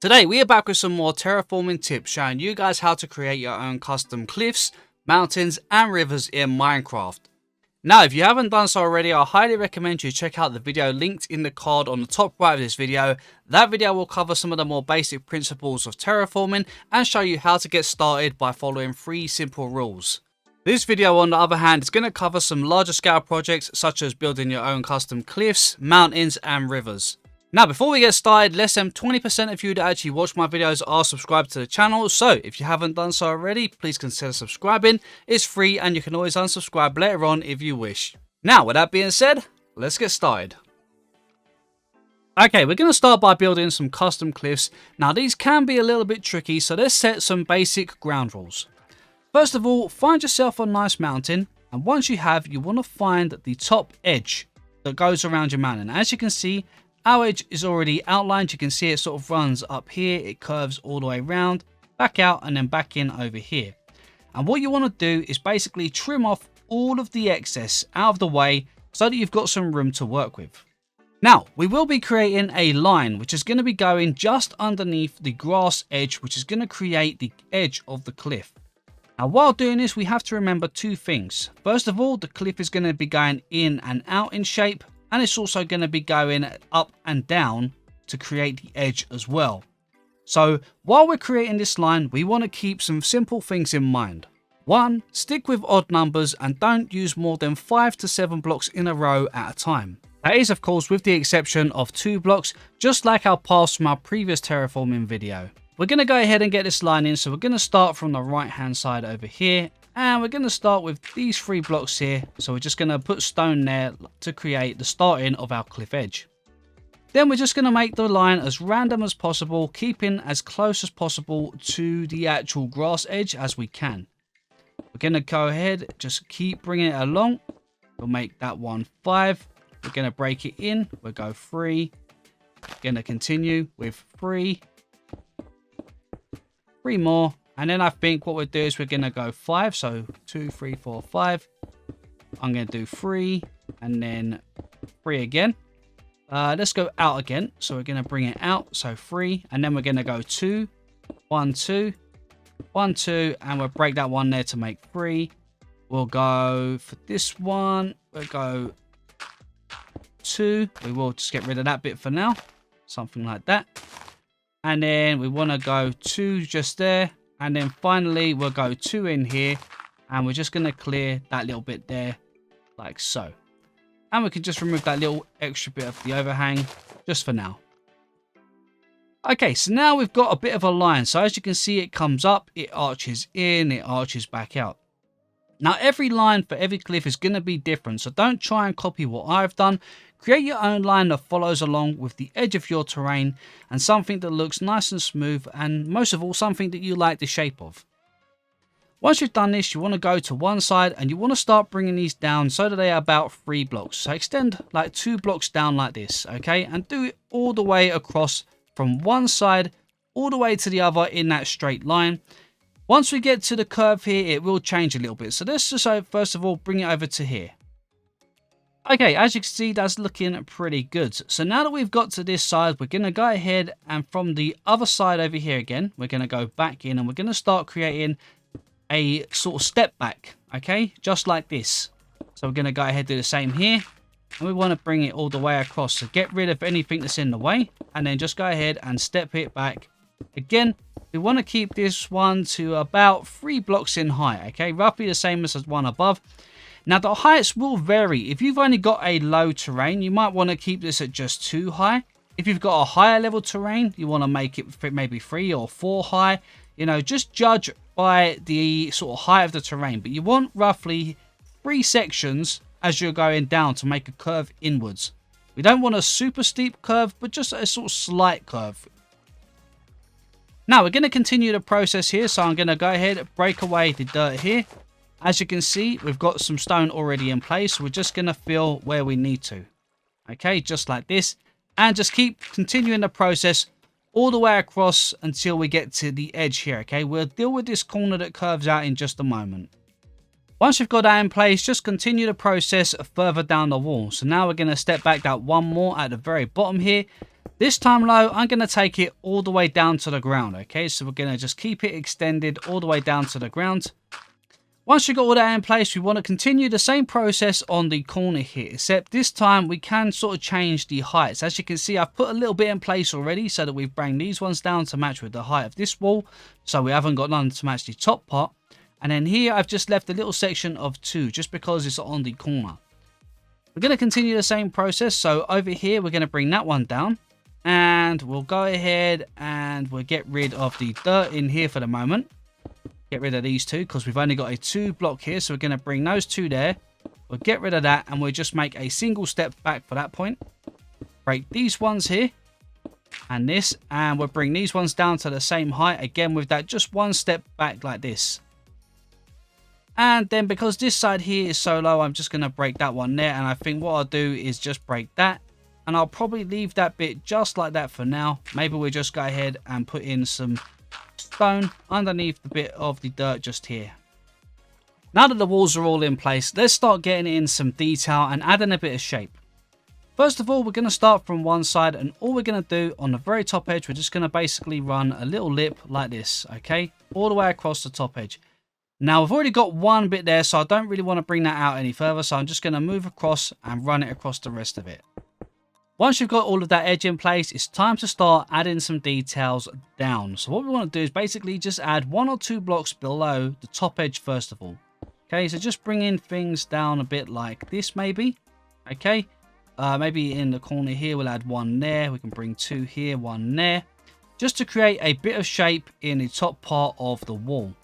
Today we are back with some more terraforming tips showing you guys how to create your own custom cliffs, mountains and rivers in Minecraft. Now if you haven't done so already, I highly recommend you check out the video linked in the card on the top right of this video. That video will cover some of the more basic principles of terraforming and show you how to get started by following 3 simple rules. This video on the other hand is going to cover some larger scale projects such as building your own custom cliffs, mountains and rivers. Now before we get started, less than 20% of you that actually watch my videos are subscribed to the channel, so if you haven't done so already, please consider subscribing. It's free and you can always unsubscribe later on if you wish. Now with that being said, let's get started. Okay, we're going to start by building some custom cliffs. Now these can be a little bit tricky, so let's set some basic ground rules. First of all, find yourself a nice mountain, and once you have, you want to find the top edge that goes around your mountain. As you can see, our edge is already outlined. You can see it sort of runs up here, it curves all the way around, back out and then back in over here. And what you want to do is basically trim off all of the excess out of the way so that you've got some room to work with. Now, we will be creating a line which is going to be going just underneath the grass edge, which is going to create the edge of the cliff. Now, while doing this, we have to remember 2 things. First of all, the cliff is going to be going in and out in shape, and it's also going to be going up and down to create the edge as well. So while we're creating this line, we want to keep some simple things in mind. 1, stick with odd numbers and don't use more than 5 to 7 blocks in a row at a time. That is of course with the exception of 2 blocks, just like our past from our previous terraforming video. We're going to go ahead and get this line in, so we're going to start from the right hand side over here. And we're going to start with these 3 blocks here. So we're just going to put stone there to create the starting of our cliff edge. Then we're just going to make the line as random as possible, keeping as close as possible to the actual grass edge as we can. We're going to go ahead, just keep bringing it along. We'll make that one 5. We're going to break it in. We'll go 3. We're going to continue with 3. 3 more. And then I think what we'll do is we're going to go 5. So 2, 3, 4, 5. I'm going to do 3 and then 3 again. Let's go out again. So we're going to bring it out. So 3 and then we're going to go 2, 1, 2, 1, 2. And we'll break that one there to make 3. We'll go for this one. We'll go 2. We will just get rid of that bit for now. Something like that. And then we want to go 2 just there. And then finally, we'll go 2 in here. And we're just going to clear that little bit there, like so. And we can just remove that little extra bit of the overhang, just for now. Okay, so now we've got a bit of a line. So as you can see, it comes up, it arches in, it arches back out. Now, every line for every cliff is going to be different. So don't try and copy what I've done. Create your own line that follows along with the edge of your terrain and something that looks nice and smooth, and most of all something that you like the shape of. Once you've done this, you want to go to one side and you want to start bringing these down so that they are about 3 blocks. So extend like 2 blocks down like this, okay? And do it all the way across from one side all the way to the other in that straight line. Once we get to the curve here, it will change a little bit. So let's just first of all bring it over to here. Okay, as you can see, that's looking pretty good. So now that we've got to this side, we're going to go ahead and from the other side over here again, we're going to go back in and we're going to start creating a sort of step back, okay? Just like this. So we're going to go ahead and do the same here. And we want to bring it all the way across. So get rid of anything that's in the way and then just go ahead and step it back. Again, we want to keep this one to about 3 blocks in height, okay? Roughly the same as the one above. Now, the heights will vary. If you've only got a low terrain, you might want to keep this at just 2 high. If you've got a higher level terrain, you want to make it maybe 3 or 4 high. You know, just judge by the sort of height of the terrain. But you want roughly 3 sections as you're going down to make a curve inwards. We don't want a super steep curve, but just a sort of slight curve. Now, we're going to continue the process here. So I'm going to go ahead and break away the dirt here. As you can see, we've got some stone already in place. We're just going to fill where we need to. Okay, just like this. And just keep continuing the process all the way across until we get to the edge here. Okay, we'll deal with this corner that curves out in just a moment. Once you've got that in place, just continue the process further down the wall. So now we're going to step back that one more at the very bottom here. This time though, I'm going to take it all the way down to the ground. Okay, so we're going to just keep it extended all the way down to the ground. Once you've got all that in place, we want to continue the same process on the corner here, except this time we can sort of change the heights. As you can see, I've put a little bit in place already so that we've brought these ones down to match with the height of this wall. So we haven't got none to match the top part. And then here I've just left a little section of 2 just because it's on the corner. We're going to continue the same process. So over here, we're going to bring that one down. And we'll go ahead and we'll get rid of the dirt in here for the moment. Get rid of these 2 because we've only got a 2 block here. So we're going to bring those 2 there. We'll get rid of that and we'll just make a single step back for that point. Break these ones here and this. And we'll bring these ones down to the same height. Again with that just 1 step back like this. And then because this side here is so low, I'm just going to break that one there. And I think what I'll do is just break that. And I'll probably leave that bit just like that for now. Maybe we'll just go ahead and put in some stone underneath the bit of the dirt just here. Now that the walls are all in place, let's start getting in some detail and adding a bit of shape. First of all, we're going to start from one side, and all we're going to do on the very top edge, we're just going to basically run a little lip like this, okay, all the way across the top edge. Now I've already got one bit there, so I don't really want to bring that out any further, so I'm just going to move across and run it across the rest of it. Once you've got all of that edge in place, it's time to start adding some details down. So what we want to do is basically just add 1 or 2 blocks below the top edge first of all. Okay, so just bringing things down a bit like this maybe. Okay, maybe in the corner here we'll add 1 there. We can bring 2 here, 1 there. Just to create a bit of shape in the top part of the wall.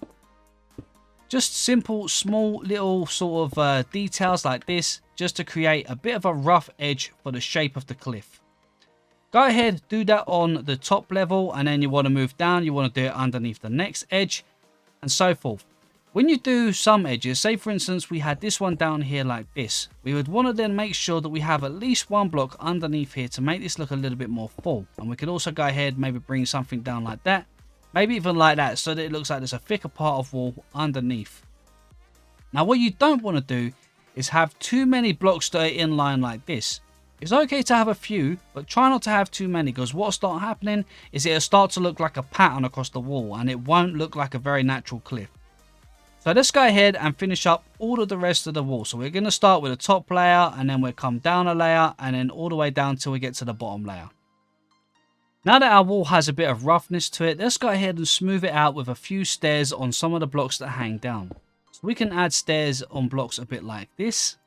Just simple, small little sort of details like this, just to create a bit of a rough edge for the shape of the cliff. Go ahead, do that on the top level, and then you want to move down, you want to do it underneath the next edge, and so forth. When you do some edges, say for instance we had this one down here like this, we would want to then make sure that we have at least 1 block underneath here to make this look a little bit more full. And we could also go ahead, maybe bring something down like that. Maybe even like that, so that it looks like there's a thicker part of wall underneath. Now what you don't want to do is have too many blocks that are in line like this. It's okay to have a few, but try not to have too many, because what'll start happening is it'll start to look like a pattern across the wall and it won't look like a very natural cliff. So let's go ahead and finish up all of the rest of the wall. So we're going to start with the top layer, and then we'll come down a layer, and then all the way down till we get to the bottom layer. Now that our wall has a bit of roughness to it, let's go ahead and smooth it out with a few stairs on some of the blocks that hang down. So we can add stairs on blocks a bit like this.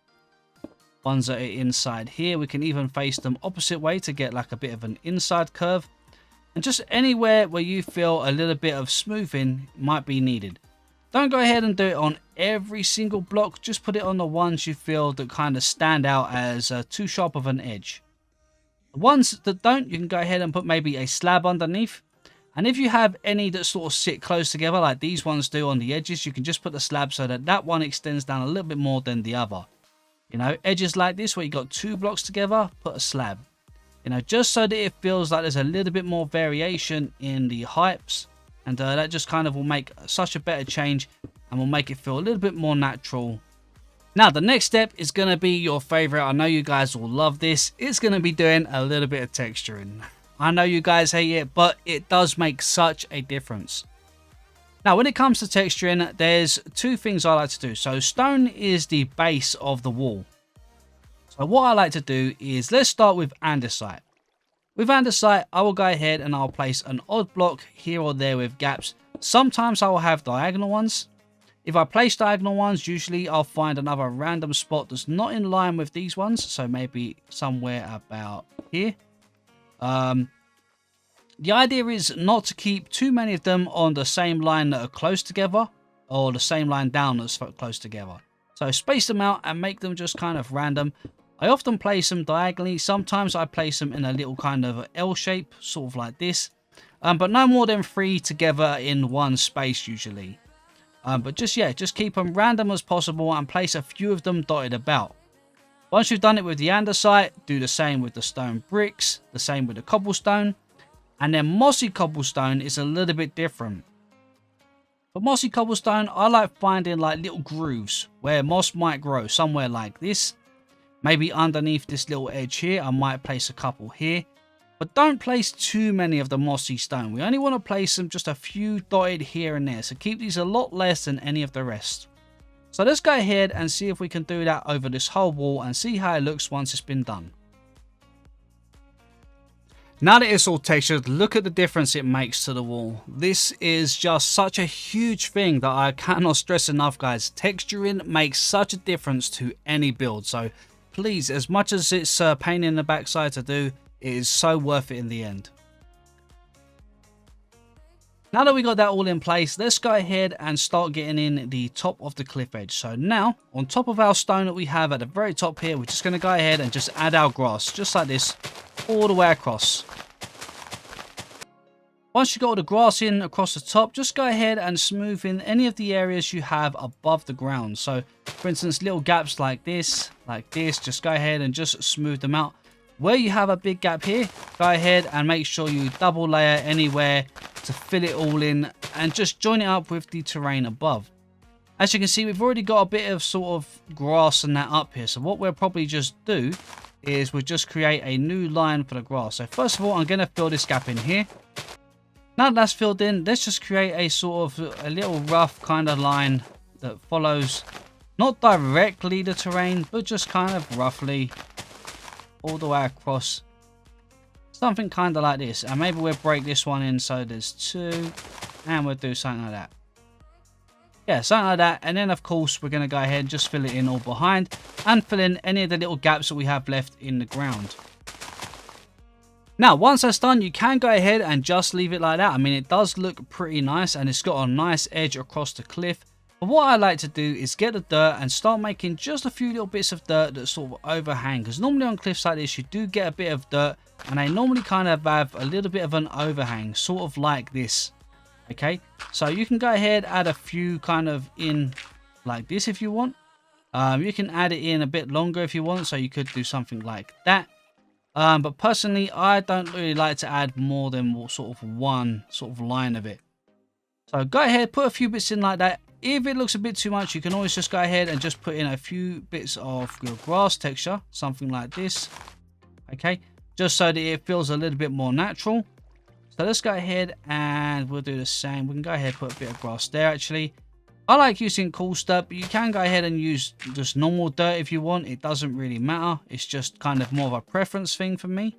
Ones that are inside here, we can even face them opposite way to get like a bit of an inside curve. And just anywhere where you feel a little bit of smoothing might be needed. Don't go ahead and do it on every single block, just put it on the ones you feel that kind of stand out as too sharp of an edge. The ones that don't, you can go ahead and put maybe a slab underneath. And if you have any that sort of sit close together like these ones do on the edges, you can just put the slab so that that one extends down a little bit more than the other. You know, edges like this where you got 2 blocks together, put a slab. You know, just so that it feels like there's a little bit more variation in the heights. And that just kind of will make such a better change and will make it feel a little bit more natural. Now, the next step is going to be your favorite. I know you guys will love this. It's going to be doing a little bit of texturing. I know you guys hate it, but it does make such a difference. Now, when it comes to texturing, there's 2 things I like to do. So stone is the base of the wall. So what I like to do is, let's start with andesite. With andesite, I will go ahead and I'll place an odd block here or there with gaps. Sometimes I will have diagonal ones. If I place diagonal ones, usually I'll find another random spot that's not in line with these ones. So maybe somewhere about here. The idea is not to keep too many of them on the same line that are close together, or the same line down that's close together. So space them out and make them just kind of random. I often place them diagonally. Sometimes I place them in a little kind of L shape, sort of like this. But no more than 3 together in one space usually. But just keep them random as possible and place a few of them dotted about. Once you've done it with the andesite, do the same with the stone bricks, the same with the cobblestone. And then mossy cobblestone is a little bit different. For mossy cobblestone, I like finding like little grooves where moss might grow, somewhere like this. Maybe underneath this little edge here, I might place a couple here. But don't place too many of the mossy stone. We only want to place them just a few dotted here and there. So keep these a lot less than any of the rest. So let's go ahead and see if we can do that over this whole wall and see how it looks once it's been done. Now that it's all textured, look at the difference it makes to the wall. This is just such a huge thing that I cannot stress enough, guys. Texturing makes such a difference to any build. So please, as much as it's a pain in the backside to do, it is so worth it in the end. Now that we got that all in place, let's go ahead and start getting in the top of the cliff edge. So now, on top of our stone that we have at the very top here, we're just going to go ahead and just add our grass, just like this, all the way across. Once you've got all the grass in across the top, just go ahead and smooth in any of the areas you have above the ground. So, for instance, little gaps like this, just go ahead and just smooth them out. Where you have a big gap here, go ahead and make sure you double layer anywhere to fill it all in and just join it up with the terrain above. As you can see, we've already got a bit of sort of grass and that up here. So what we'll probably just do is we'll just create a new line for the grass. So first of all, I'm going to fill this gap in here. Now that that's filled in, let's just create a sort of a little rough kind of line that follows not directly the terrain, but just kind of roughly all the way across. Something kind of like this. And maybe we'll break this one in so there's two. And we'll do something like that. Yeah, something like that. And then, of course, we're going to go ahead and just fill it in all behind. And fill in any of the little gaps that we have left in the ground. Now, once that's done, you can go ahead and just leave it like that. I mean, it does look pretty nice. And it's got a nice edge across the cliff. But what I like to do is get the dirt and start making just a few little bits of dirt that sort of overhang. Because normally on cliffs like this, you do get a bit of dirt. And they normally kind of have a little bit of an overhang, sort of like this. Okay, so you can go ahead, add a few kind of in like this if you want. You can add it in a bit longer if you want. So you could do something like that. But personally, I don't really like to add more than sort of one sort of line of it. So go ahead, put a few bits in like that. If it looks a bit too much, you can always just go ahead and just put in a few bits of your grass texture, something like this. Okay, just so that it feels a little bit more natural. So let's go ahead and we'll do the same. We can go ahead and put a bit of grass there actually. I like using cool stuff, but you can go ahead and use just normal dirt if you want. It doesn't really matter. It's just kind of more of a preference thing for me.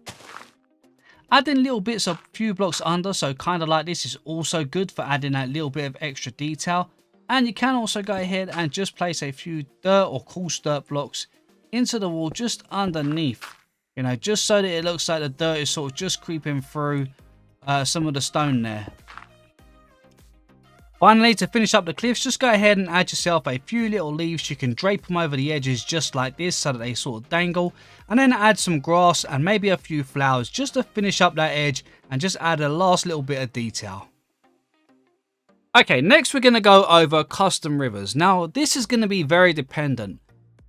Adding little bits of few blocks under, so kind of like this, is also good for adding that little bit of extra detail. And you can also go ahead and just place a few dirt or cool dirt blocks into the wall just underneath. You know, just so that it looks like the dirt is sort of just creeping through some of the stone there. Finally, to finish up the cliffs, just go ahead and add yourself a few little leaves. You can drape them over the edges just like this so that they sort of dangle. And then add some grass and maybe a few flowers just to finish up that edge and just add a last little bit of detail. Okay, next we're going to go over custom rivers. Now, this is going to be very dependent.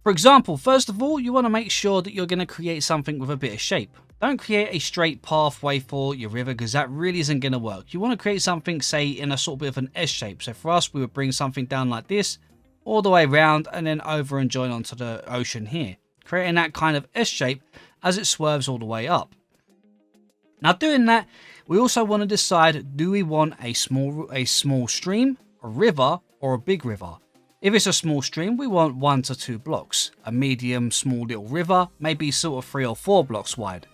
For example, first of all, you want to make sure that you're going to create something with a bit of shape. Don't create a straight pathway for your river because that really isn't going to work. You want to create something, say, in a sort of bit of an S shape. So for us, we would bring something down like this, all the way around and then over and join onto the ocean here. Creating that kind of S shape as it swerves all the way up. Now doing that, we also want to decide, do we want a small stream, a river, or a big river? If it's a small stream, we want 1 to 2 blocks. A medium, small little river, maybe sort of 3 or 4 blocks wide.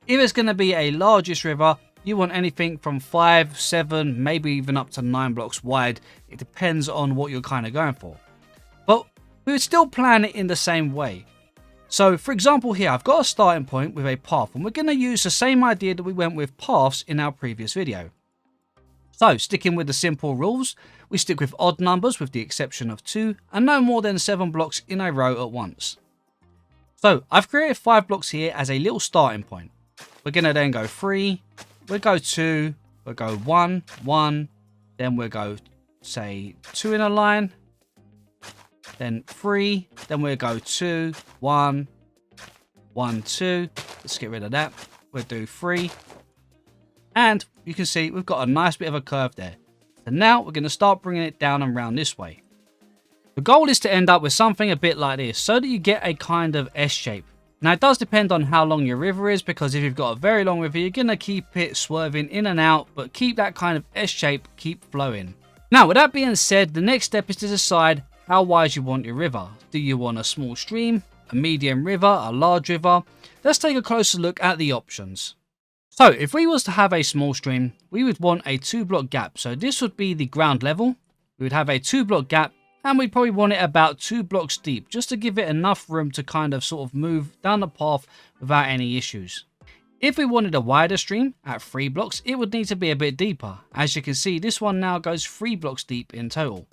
If it's going to be a largest river, you want anything from 5, 7, maybe even up to 9 blocks wide. It depends on what you're kind of going for. But we would still plan it in the same way. So for example here, I've got a starting point with a path, and we're going to use the same idea that we went with paths in our previous video. So sticking with the simple rules, we stick with odd numbers with the exception of 2 and no more than 7 blocks in a row at once. So I've created 5 blocks here as a little starting point. We're going to then go 3, we'll go 2, we'll go 1, 1, then we'll go say 2 in a line, then 3, then we'll go 2, 1, 1, 2, let's get rid of that, we'll do 3, and you can see we've got a nice bit of a curve there. So now we're going to start bringing it down and round this way. The goal is to end up with something a bit like this, so that you get a kind of S shape. Now it does depend on how long your river is, because if you've got a very long river, you're going to keep it swerving in and out, but keep that kind of S shape, keep flowing. Now with that being said, the next step is to decide how wide you want your river. Do you want a small stream, a medium river, a large river? Let's take a closer look at the options. So if we was to have a small stream, we would want a 2-block gap. So this would be the ground level. We would have a 2-block gap, and we'd probably want it about 2 blocks deep, just to give it enough room to kind of sort of move down the path without any issues. If we wanted a wider stream at 3 blocks, it would need to be a bit deeper. As you can see, this one now goes 3 blocks deep in total.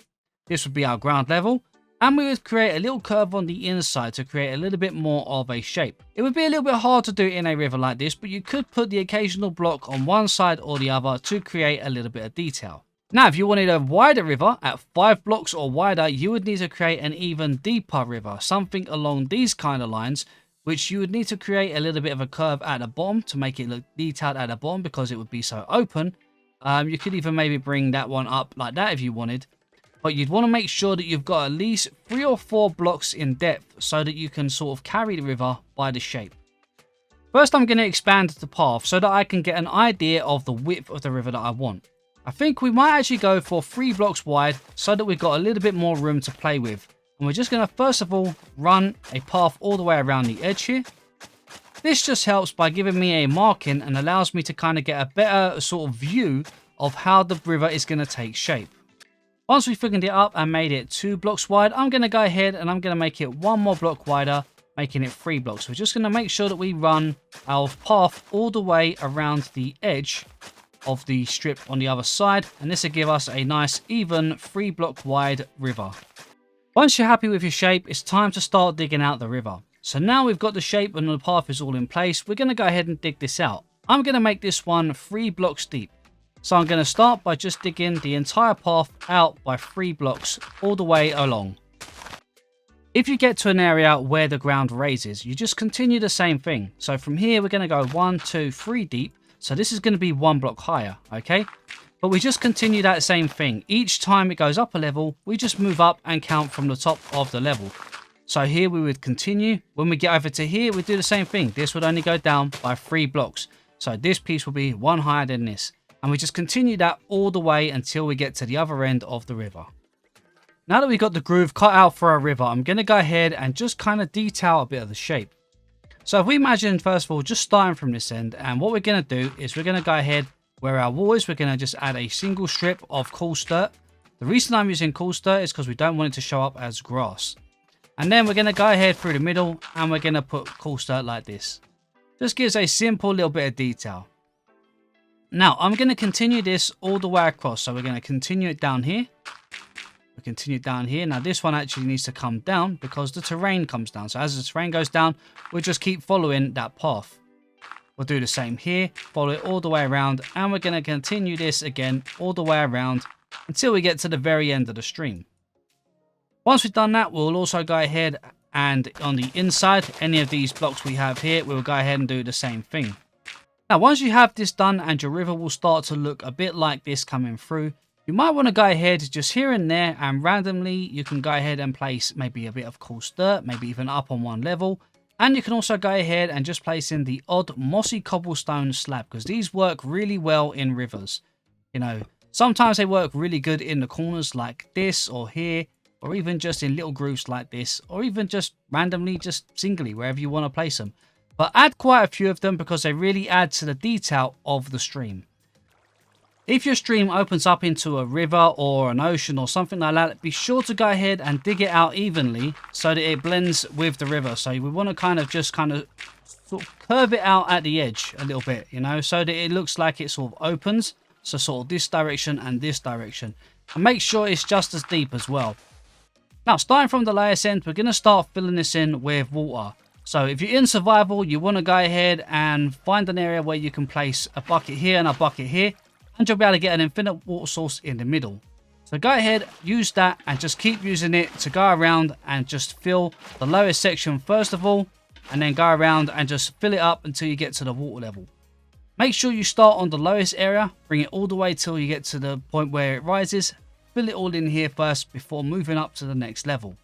This would be our ground level, and we would create a little curve on the inside to create a little bit more of a shape. It would be a little bit hard to do in a river like this, but you could put the occasional block on one side or the other to create a little bit of detail. Now, if you wanted a wider river at 5 blocks or wider, you would need to create an even deeper river, something along these kind of lines, which you would need to create a little bit of a curve at the bottom to make it look detailed at the bottom because it would be so open. You could even maybe bring that one up like that if you wanted, but you'd want to make sure that you've got at least 3 or 4 blocks in depth so that you can sort of carry the river by the shape. First, I'm going to expand the path so that I can get an idea of the width of the river that I want. I think we might actually go for 3 blocks wide so that we've got a little bit more room to play with. And we're just going to first of all run a path all the way around the edge here. This just helps by giving me a marking and allows me to kind of get a better sort of view of how the river is going to take shape. Once we've thickened it up and made it 2 blocks wide, I'm going to go ahead and I'm going to make it 1 more block wider, making it 3 blocks. We're just going to make sure that we run our path all the way around the edge of the strip on the other side, and this will give us a nice even 3-block wide river. Once you're happy with your shape, it's time to start digging out the river. So now we've got the shape and the path is all in place, we're going to go ahead and dig this out. I'm going to make this one 3 blocks deep. So I'm going to start by just digging the entire path out by 3 blocks all the way along. If you get to an area where the ground raises, you just continue the same thing. So from here, we're going to go 1, 2, 3 deep. So this is going to be 1 block higher, okay? But we just continue that same thing. Each time it goes up a level, we just move up and count from the top of the level. So here we would continue. When we get over to here, we do the same thing. This would only go down by 3 blocks. So this piece will be 1 higher than this. And we just continue that all the way until we get to the other end of the river. Now that we've got the groove cut out for our river, I'm going to go ahead and just kind of detail a bit of the shape. So if we imagine, first of all, just starting from this end, and what we're going to do is we're going to go ahead where our wall is, we're going to just add a single strip of coarse dirt. The reason I'm using coarse dirt is because we don't want it to show up as grass. And then we're going to go ahead through the middle and we're going to put coarse dirt like this. Just gives a simple little bit of detail. Now I'm going to continue this all the way across. So we're going to continue it down here. We continue down here. Now this one actually needs to come down because the terrain comes down. So as the terrain goes down, we'll just keep following that path. We'll do the same here, follow it all the way around, and we're going to continue this again all the way around until we get to the very end of the stream. Once we've done that, we'll also go ahead and on the inside, any of these blocks we have here, we'll go ahead and do the same thing. Now once you have this done and your river will start to look a bit like this coming through, you might want to go ahead just here and there and randomly you can go ahead and place maybe a bit of coarse dirt, maybe even up on one level. And you can also go ahead and just place in the odd mossy cobblestone slab because these work really well in rivers. You know, sometimes they work really good in the corners like this or here, or even just in little grooves like this, or even just randomly, just singly, wherever you want to place them. But add quite a few of them because they really add to the detail of the stream. If your stream opens up into a river or an ocean or something like that, be sure to go ahead and dig it out evenly so that it blends with the river. So we want to kind of sort of curve it out at the edge a little bit, you know, so that it looks like it sort of opens. So sort of this direction and this direction. And make sure it's just as deep as well. Now, starting from the lowest end, we're going to start filling this in with water. So if you're in survival, you want to go ahead and find an area where you can place a bucket here and a bucket here. And you'll be able to get an infinite water source in the middle. So go ahead, use that and just keep using it to go around and just fill the lowest section first of all. And then go around and just fill it up until you get to the water level. Make sure you start on the lowest area, bring it all the way till you get to the point where it rises. Fill it all in here first before moving up to the next level.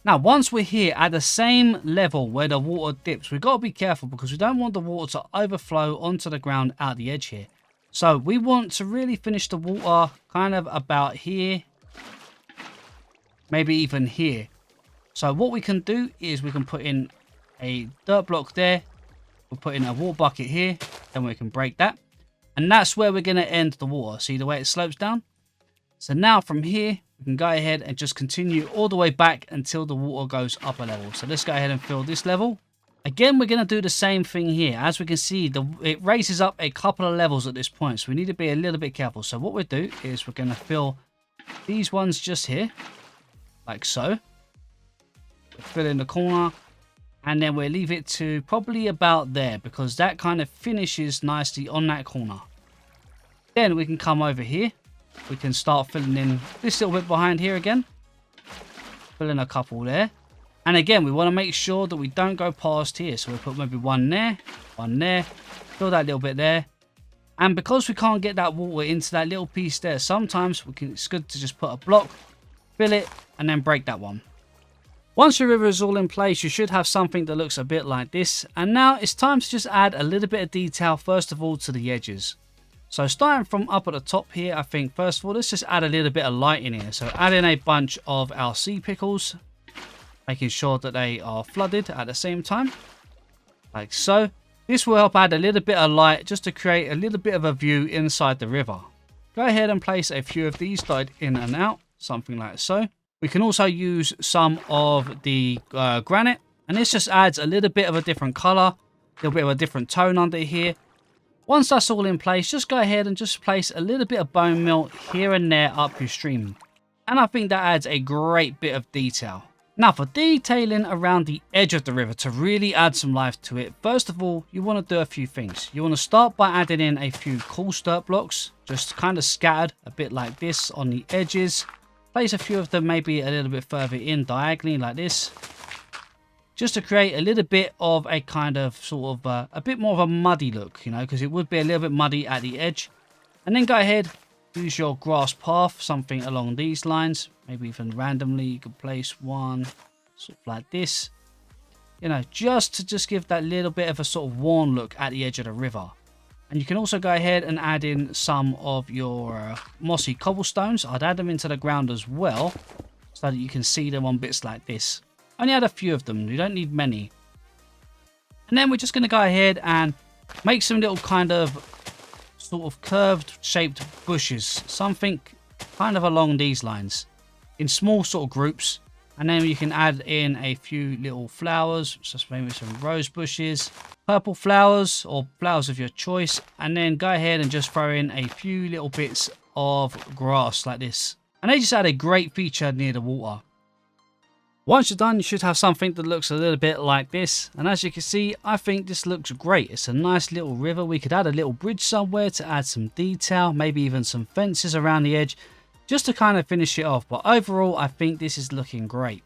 Now, once we're here at the same level where the water dips, we've got to be careful because we don't want the water to overflow onto the ground out the edge here. So we want to really finish the water kind of about here, maybe even here. So what we can do is we can put in a dirt block there. We'll put in a water bucket here, then we can break that. And that's where we're going to end the water. See the way it slopes down? So now from here, we can go ahead and just continue all the way back until the water goes up a level. So let's go ahead and fill this level. Again, we're going to do the same thing here. As we can see, it raises up a couple of levels at this point. So we need to be a little bit careful. So what we'll do is we're going to fill these ones just here, like so. We'll fill in the corner. And then we'll leave it to probably about there because that kind of finishes nicely on that corner. Then we can come over here. We can start filling in this little bit behind here again. Fill in a couple there. And again, we want to make sure that we don't go past here. So we'll put maybe one there, fill that little bit there. And because we can't get that water into that little piece there, sometimes it's good to just put a block, fill it, and then break that one. Once your river is all in place, you should have something that looks a bit like this. And now it's time to just add a little bit of detail, first of all, to the edges. So starting from up at the top here, I think, first of all, let's just add a little bit of light in here. So add in a bunch of our sea pickles, making sure that they are flooded at the same time, like so. This will help add a little bit of light just to create a little bit of a view inside the river. Go ahead and place a few of these dotted in and out, something like so. We can also use some of the granite, and this just adds a little bit of a different color, a little bit of a different tone under here. Once that's all in place, just go ahead and just place a little bit of bone meal here and there up your stream. And I think that adds a great bit of detail. Now for detailing around the edge of the river to really add some life to it, first of all, you want to do a few things. You want to start by adding in a few cool dirt blocks, just kind of scattered a bit like this on the edges. Place a few of them maybe a little bit further in diagonally like this. Just to create a little bit of a kind of sort of a bit more of a muddy look, you know, because it would be a little bit muddy at the edge. And then go ahead, use your grass path, something along these lines. Maybe even randomly you could place one sort of like this. You know, just to give that little bit of a sort of worn look at the edge of the river. And you can also go ahead and add in some of your mossy cobblestones. I'd add them into the ground as well, so that you can see them on bits like this. Only add a few of them, you don't need many. And then we're just going to go ahead and make some little kind of sort of curved shaped bushes. Something kind of along these lines. In small sort of groups. And then you can add in a few little flowers, just maybe some rose bushes, purple flowers or flowers of your choice. And then go ahead and just throw in a few little bits of grass like this. And they just add a great feature near the water. Once you're done, you should have something that looks a little bit like this. And as you can see, I think this looks great. It's a nice little river. We could add a little bridge somewhere to add some detail, maybe even some fences around the edge, just to kind of finish it off. But overall, I think this is looking great.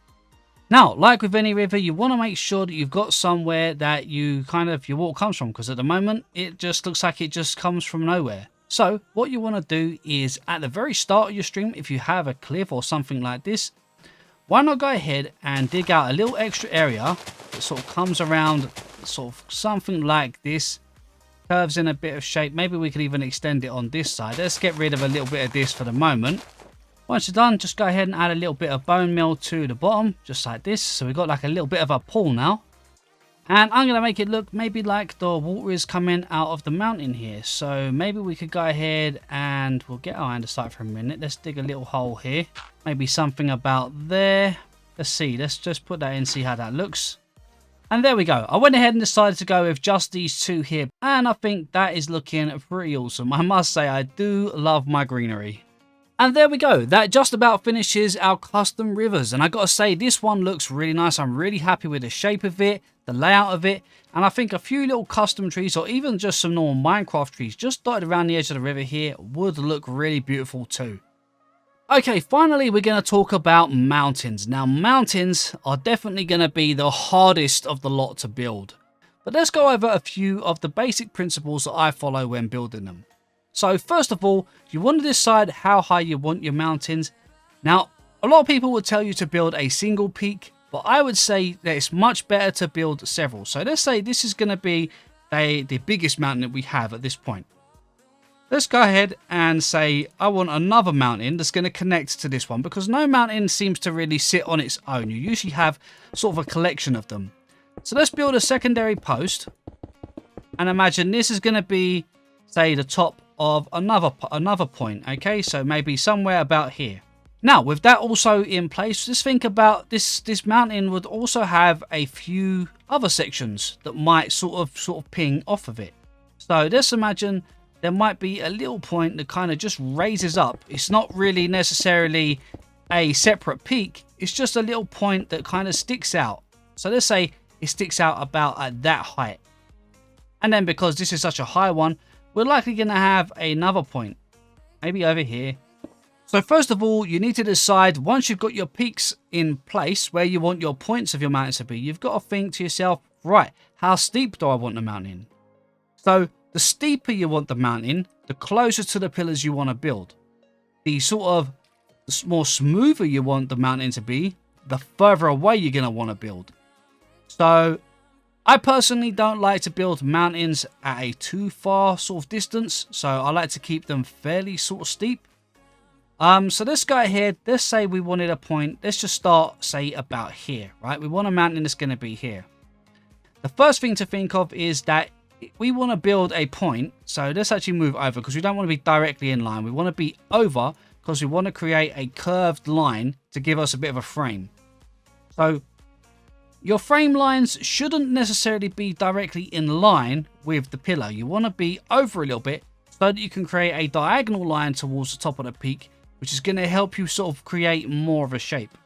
Now, like with any river, you want to make sure that you've got somewhere that your water comes from, because at the moment, it just looks like it just comes from nowhere. So what you want to do is at the very start of your stream, if you have a cliff or something like this, why not go ahead and dig out a little extra area that sort of comes around sort of something like this, curves in a bit of shape. Maybe we could even extend it on this side. Let's get rid of a little bit of this for the moment. Once you're done, just go ahead and add a little bit of bone meal to the bottom, just like this. So we've got like a little bit of a pool now. And I'm going to make it look maybe like the water is coming out of the mountain here. So maybe we could go ahead and we'll get our hand aside for a minute. Let's dig a little hole here. Maybe something about there. Let's see. Let's just put that in, see how that looks. And there we go. I went ahead and decided to go with just these two here. And I think that is looking pretty awesome. I must say, I do love my greenery. And there we go. That just about finishes our custom rivers. And I got to say, this one looks really nice. I'm really happy with the shape of it, the layout of it. And I think a few little custom trees or even just some normal Minecraft trees just dotted around the edge of the river here would look really beautiful too. Okay, finally, we're going to talk about mountains. Now, mountains are definitely going to be the hardest of the lot to build. But let's go over a few of the basic principles that I follow when building them. So first of all, you want to decide how high you want your mountains. Now, a lot of people would tell you to build a single peak. but I would say that it's much better to build several. So let's say this is going to be the biggest mountain that we have at this point. Let's go ahead and say I want another mountain that's going to connect to this one, because no mountain seems to really sit on its own. You usually have sort of a collection of them. So let's build a secondary post, and imagine this is going to be, say, the top of another point. Okay, so maybe somewhere about here. Now, with that also in place, just think about this mountain would also have a few other sections that might sort of ping off of it. So let's imagine there might be a little point that kind of just raises up. It's not really necessarily a separate peak. It's just a little point that kind of sticks out. So let's say it sticks out about at that height. And then because this is such a high one, we're likely going to have another point, maybe over here. So first of all, you need to decide, once you've got your peaks in place where you want your points of your mountain to be, you've got to think to yourself, right, how steep do I want the mountain? So the steeper you want the mountain, the closer to the pillars you want to build. The more smoother you want the mountain to be, the further away you're going to want to build. So I personally don't like to build mountains at a too far sort of distance. So I like to keep them fairly sort of steep. So let's go ahead. Let's say we wanted a point. Let's just start, say, about here, right? We want a mountain that's going to be here. The first thing to think of is that we want to build a point. So let's actually move over, because we don't want to be directly in line. We want to be over because we want to create a curved line to give us a bit of a frame. So your frame lines shouldn't necessarily be directly in line with the pillar. You want to be over a little bit so that you can create a diagonal line towards the top of the peak, which is going to help you sort of create more of a shape.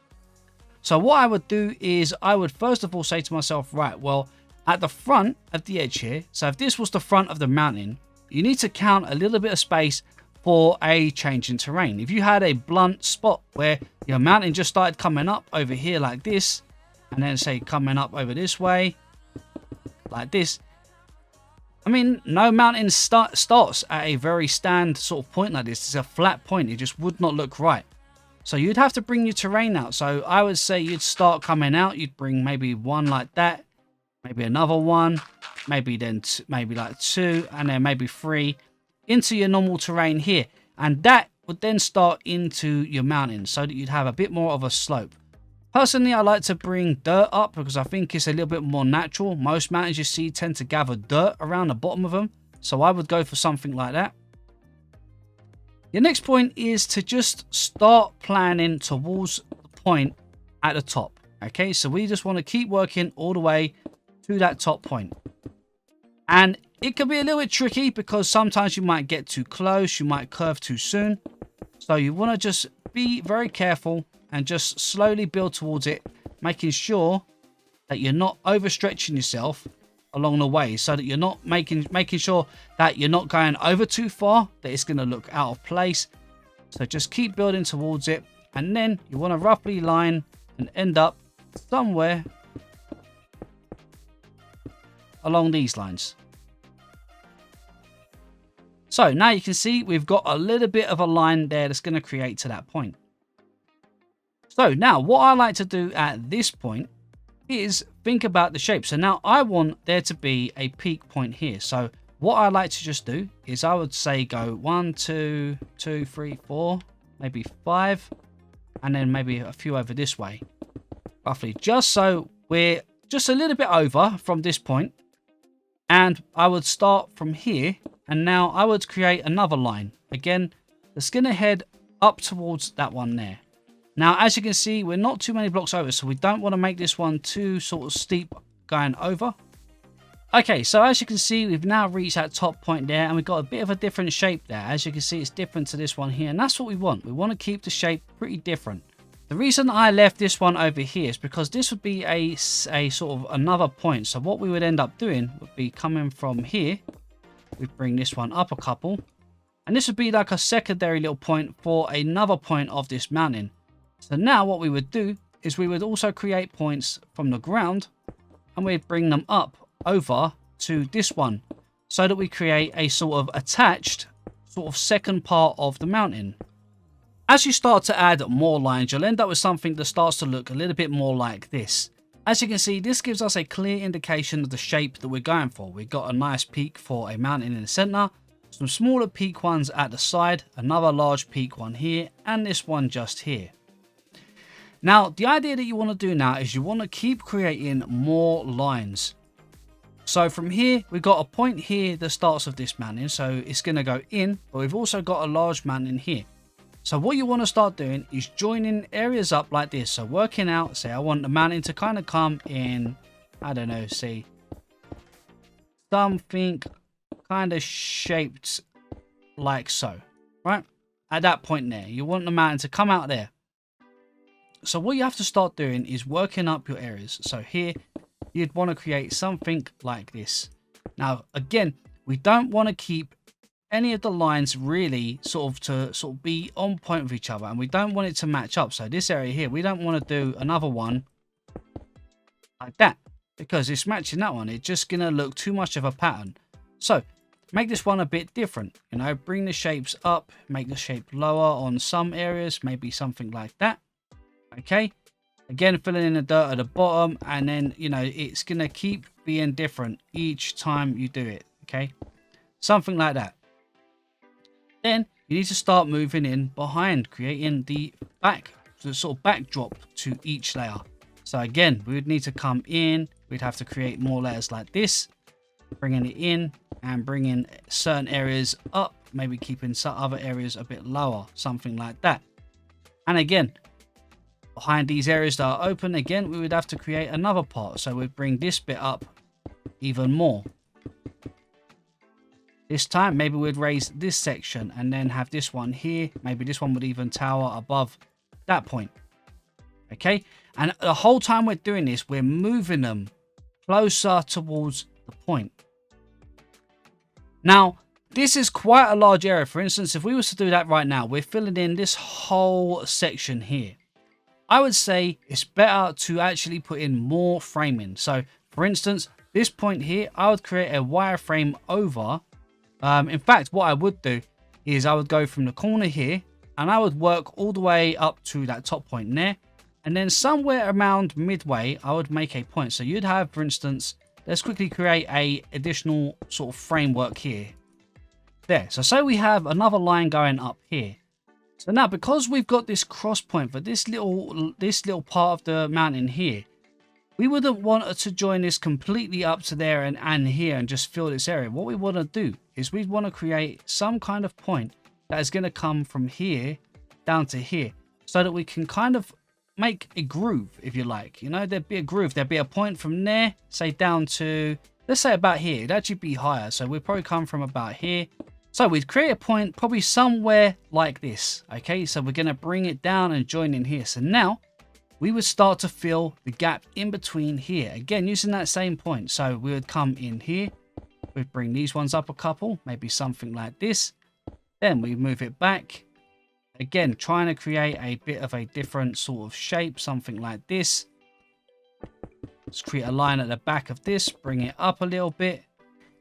So what I would do is I would first of all say to myself, right, well, at the front of the edge here, so if this was the front of the mountain, you need to count a little bit of space for a change in terrain. If you had a blunt spot where your mountain just started coming up over here like this, and then say coming up over this way, like this, I mean, no mountain starts at a very stand sort of point like this. It's a flat point. It just would not look right. So you'd have to bring your terrain out. So I would say you'd start coming out. You'd bring maybe one like that, maybe another one, maybe then maybe like two, and then maybe three into your normal terrain here. And that would then start into your mountain so that you'd have a bit more of a slope. Personally, I like to bring dirt up because I think it's a little bit more natural. Most mountains you see tend to gather dirt around the bottom of them. So I would go for something like that. Your next point is to just start planning towards the point at the top. Okay, so we just want to keep working all the way to that top point. And it can be a little bit tricky because sometimes you might get too close. You might curve too soon. So you want to just be very careful and just slowly build towards it, making sure that you're not overstretching yourself along the way, so that you're not making sure that you're not going over too far, that it's going to look out of place. So just keep building towards it, and then you want to roughly line and end up somewhere along these lines. So now you can see we've got a little bit of a line there that's going to create to that point. So now what I like to do at this point is think about the shape. So now I want there to be a peak point here. So what I like to just do is I would say go 1, 2, 3, 4, maybe 5, and then maybe a few over this way, roughly, just so we're just a little bit over from this point. And I would start from here, and now I would create another line again that's going to head up towards that one there. Now, as you can see, we're not too many blocks over, so we don't want to make this one too sort of steep going over. Okay, so as you can see, we've now reached that top point there, and we've got a bit of a different shape there. As you can see, it's different to this one here, and that's what we want. We want to keep the shape pretty different. The reason I left this one over here is because this would be a sort of another point. So what we would end up doing would be coming from here. We'd bring this one up a couple, and this would be like a secondary little point for another point of this mountain. So now what we would do is we would also create points from the ground, and we'd bring them up over to this one so that we create a sort of attached sort of second part of the mountain. As you start to add more lines, you'll end up with something that starts to look a little bit more like this. As you can see, this gives us a clear indication of the shape that we're going for. We've got a nice peak for a mountain in the center, some smaller peak ones at the side, another large peak one here, and this one just here. Now, the idea that you want to do now is you want to keep creating more lines. So from here, we've got a point here that starts with this mountain, so it's going to go in, but we've also got a large mountain here. So what you want to start doing is joining areas up like this. So working out, say I want the mountain to kind of come in, I don't know, say something kind of shaped like so, right? At that point there, you want the mountain to come out there. So what you have to start doing is working up your areas. So here, you'd want to create something like this. Now, again, we don't want to keep any of the lines really sort of be on point with each other, and we don't want it to match up. So this area here, we don't want to do another one like that, because it's matching that one. It's just gonna look too much of a pattern. So make this one a bit different, you know, bring the shapes up, make the shape lower on some areas, maybe something like that. Okay, again, filling in the dirt at the bottom, and then, you know, it's gonna keep being different each time you do it. Okay, something like that. Then you need to start moving in behind, creating the sort of backdrop to each layer. So again, we would need to come in, we'd have to create more layers like this, bringing it in and bringing certain areas up, maybe keeping some other areas a bit lower, something like that. And again, behind these areas that are open, again, we would have to create another part. So we'd bring this bit up even more. This time, maybe we'd raise this section and then have this one here. Maybe this one would even tower above that point. Okay, and the whole time we're doing this, we're moving them closer towards the point. Now, this is quite a large area. For instance, if we was to do that right now, we're filling in this whole section here. I would say it's better to actually put in more framing. So, for instance, this point here, I would create a wireframe over. In fact, what I would do is I would go from the corner here and I would work all the way up to that top point there. And then somewhere around midway, I would make a point. So you'd have, for instance, let's quickly create a additional sort of framework here. There. So say we have another line going up here. So now, because we've got this cross point for this little part of the mountain here, we wouldn't want to join this completely up to there and here and just fill this area. What we want to do is we want to create some kind of point that is going to come from here down to here, so that we can kind of make a groove, if you like. You know, there'd be a groove. There'd be a point from there, say down to, let's say about here. It'd actually be higher. So we'd probably come from about here. So we'd create a point probably somewhere like this. Okay, so we're going to bring it down and join in here. So now we would start to fill the gap in between here. Again, using that same point. So we would come in here. We'd bring these ones up a couple, maybe something like this. Then we move it back. Again, trying to create a bit of a different sort of shape, something like this. Let's create a line at the back of this, bring it up a little bit.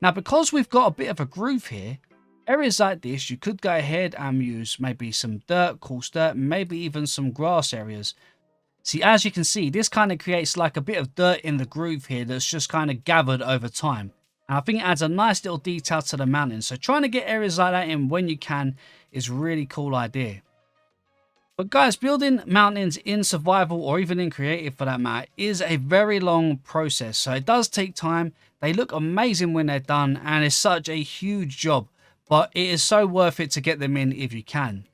Now, because we've got a bit of a groove here, areas like this, you could go ahead and use maybe some dirt, coarse dirt, maybe even some grass areas. See, as you can see, this kind of creates like a bit of dirt in the groove here that's just kind of gathered over time. And I think it adds a nice little detail to the mountain. So trying to get areas like that in when you can is a really cool idea. But guys, building mountains in survival or even in creative for that matter is a very long process. So it does take time. They look amazing when they're done and it's such a huge job. But it is so worth it to get them in if you can.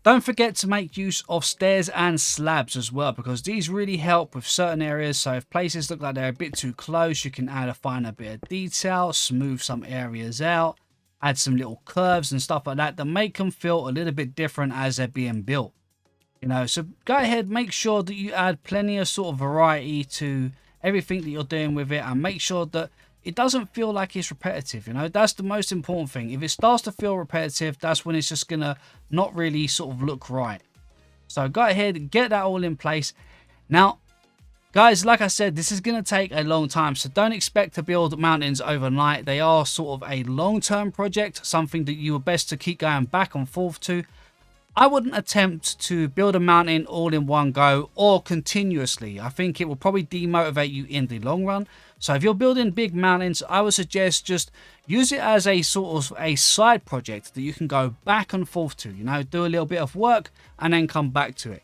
Don't forget to make use of stairs and slabs as well, because these really help with certain areas. So if places look like they're a bit too close, you can add a finer bit of detail, smooth some areas out, add some little curves and stuff like that that make them feel a little bit different as they're being built. You know, so go ahead, make sure that you add plenty of sort of variety to everything that you're doing with it, and make sure that it doesn't feel like it's repetitive. You know, that's the most important thing. If it starts to feel repetitive, that's when it's just gonna not really sort of look right. So go ahead and get that all in place. Now, guys, like I said, this is gonna take a long time, so don't expect to build mountains overnight. They are sort of a long-term project, something that you are best to keep going back and forth to. I wouldn't attempt to build a mountain all in one go or continuously. I think it will probably demotivate you in the long run. So if you're building big mountains, I would suggest just use it as a sort of a side project that you can go back and forth to, you know, do a little bit of work and then come back to it.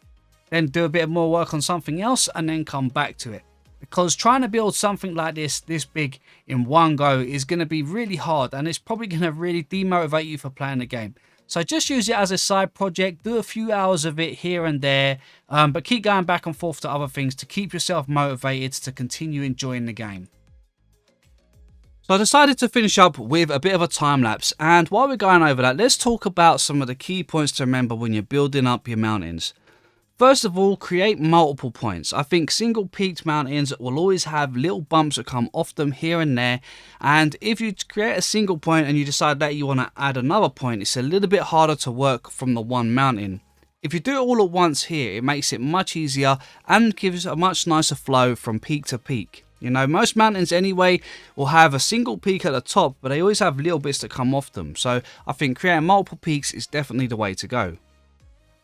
Then do a bit more work on something else and then come back to it. Because trying to build something like this big in one go is going to be really hard, and it's probably going to really demotivate you for playing the game. So just use it as a side project, do a few hours of it here and there, but keep going back and forth to other things to keep yourself motivated to continue enjoying the game. So I decided to finish up with a bit of a time lapse, and while we're going over that, let's talk about some of the key points to remember when you're building up your mountains. First of all, create multiple points. I think single peaked mountains will always have little bumps that come off them here and there. And if you create a single point and you decide that you want to add another point, it's a little bit harder to work from the one mountain. If you do it all at once here, it makes it much easier and gives a much nicer flow from peak to peak. You know, most mountains anyway will have a single peak at the top, but they always have little bits that come off them. So I think creating multiple peaks is definitely the way to go.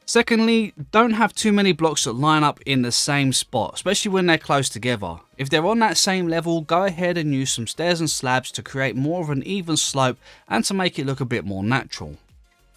Secondly, don't have too many blocks that line up in the same spot, especially when they're close together. If they're on that same level, go ahead and use some stairs and slabs to create more of an even slope and to make it look a bit more natural.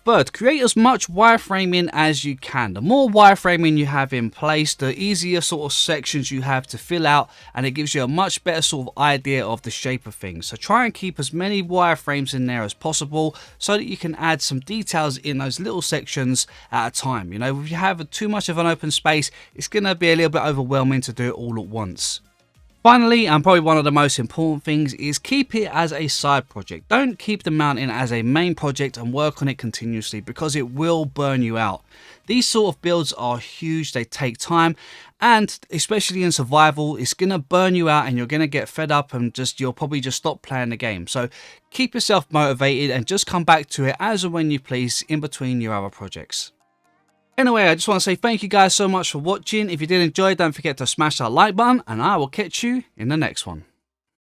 Third, create as much wireframing as you can. The more wireframing you have in place, the easier sort of sections you have to fill out, and it gives you a much better sort of idea of the shape of things. So try and keep as many wireframes in there as possible so that you can add some details in those little sections at a time. You know, if you have too much of an open space, it's going to be a little bit overwhelming to do it all at once. Finally, and probably one of the most important things, is keep it as a side project. Don't keep the mountain as a main project and work on it continuously, because it will burn you out. These sort of builds are huge, they take time, and especially in survival, it's going to burn you out and you're going to get fed up and you'll probably just stop playing the game. So keep yourself motivated and just come back to it as and when you please in between your other projects. Anyway, I just want to say thank you guys so much for watching. If you did enjoy, don't forget to smash that like button, and I will catch you in the next one.